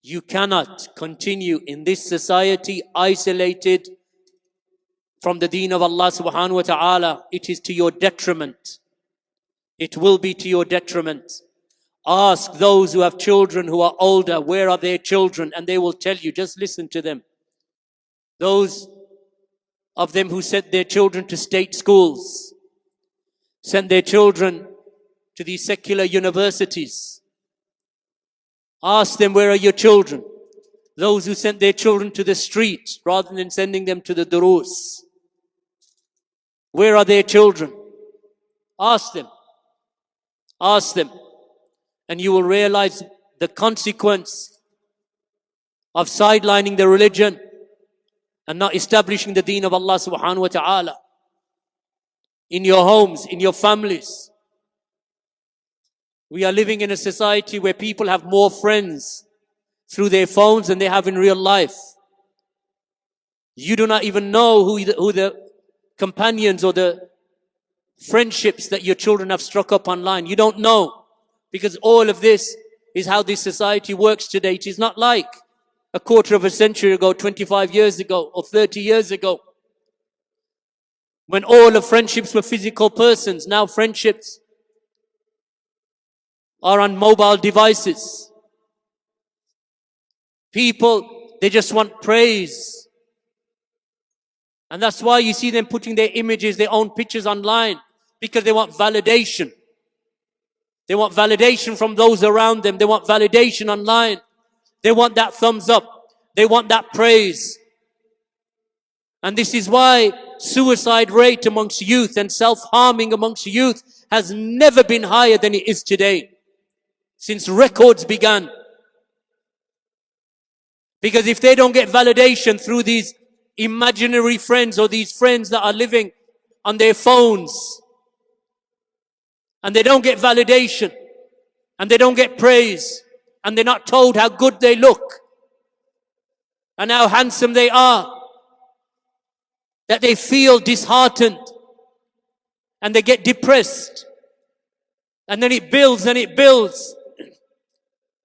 You cannot continue in this society isolated from the deen of Allah subhanahu wa ta'ala. It is to your detriment. It will be to your detriment. Ask those who have children who are older, where are their children? And they will tell you, just listen to them. Those of them who sent their children to state schools, sent their children to these secular universities. Ask them, where are your children? Those who sent their children to the street rather than sending them to the durus. Where are their children? Ask them. Ask them. And you will realize the consequence of sidelining the religion and not establishing the deen of Allah subhanahu wa ta'ala in your homes, in your families. We are living in a society where people have more friends through their phones than they have in real life. You do not even know who the companions or the friendships that your children have struck up online. You don't know, because all of this is how this society works today. It is not like a quarter of a century ago, 25 years ago, or 30 years ago, when all of friendships were physical persons. Now friendships are on mobile devices. People, they just want praise. And that's why you see them putting their images, their own pictures online, because they want validation. They want validation from those around them. They want validation online. They want that thumbs up. They want that praise. And this is why suicide rate amongst youth and self-harming amongst youth has never been higher than it is today, since records began. Because if they don't get validation through these imaginary friends or these friends that are living on their phones, and they don't get validation, and they don't get praise, and they're not told how good they look and how handsome they are, that they feel disheartened and they get depressed, and then it builds and it builds.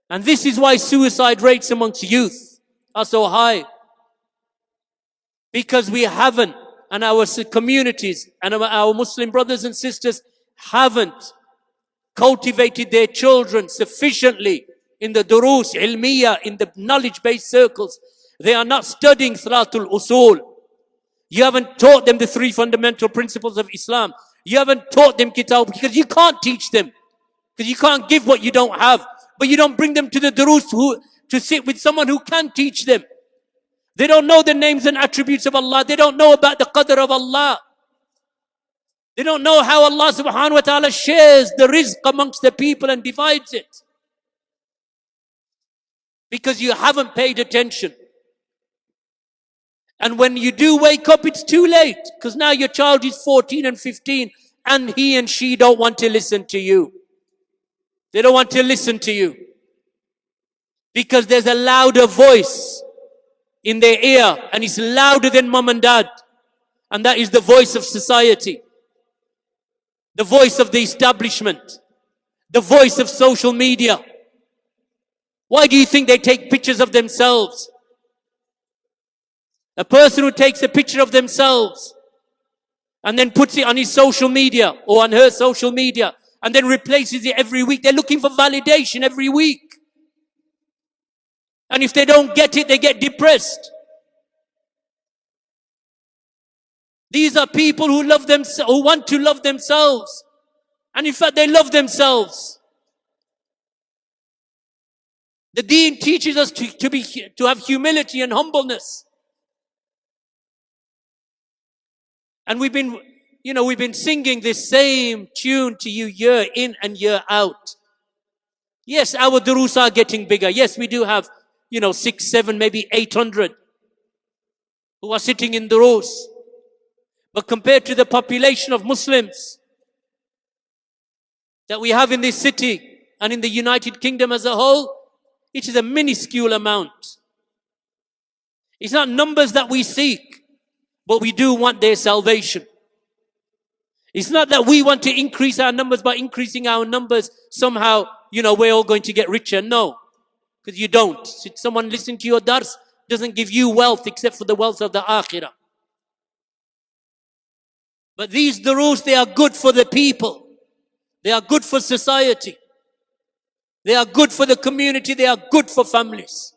And this is why suicide rates amongst youth are so high, because we haven't, and our communities and our Muslim brothers and sisters haven't cultivated their children sufficiently in the durus ilmiya, in the knowledge-based circles. They are not studying Salatul Usul. You haven't taught them the three fundamental principles of Islam. You haven't taught them Kitab, because you can't teach them, because you can't give what you don't have. But you don't bring them to the durus to sit with someone who can teach them. They don't know the names and attributes of Allah. They don't know about the qadr of Allah. They don't know how Allah subhanahu wa ta'ala shares the rizq amongst the people and divides it. Because you haven't paid attention. And when you do wake up, it's too late. Because now your child is 14 and 15 and he and she don't want to listen to you. They don't want to listen to you. Because there's a louder voice in their ear, and it's louder than mom and dad. And that is the voice of society. The voice of the establishment. The voice of social media. Why do you think they take pictures of themselves? A person who takes a picture of themselves and then puts it on his social media or on her social media and then replaces it every week, they're looking for validation every week. And if they don't get it, they get depressed. These are people who love themselves, who want to love themselves. And in fact, they love themselves. The Deen teaches us to have humility and humbleness. And we've been singing this same tune to you year in and year out. Yes, our durus are getting bigger. Yes, we do have 6, 7, maybe 800 who are sitting in durus. But compared to the population of Muslims that we have in this city and in the United Kingdom as a whole, it is a minuscule amount. It's not numbers that we seek, but we do want their salvation. It's not that we want to increase our numbers. By increasing our numbers, somehow, we're all going to get richer. No. Because you don't. Someone listening to your dars doesn't give you wealth except for the wealth of the akhirah. But these duroos, they are good for the people. They are good for society. They are good for the community. They are good for families.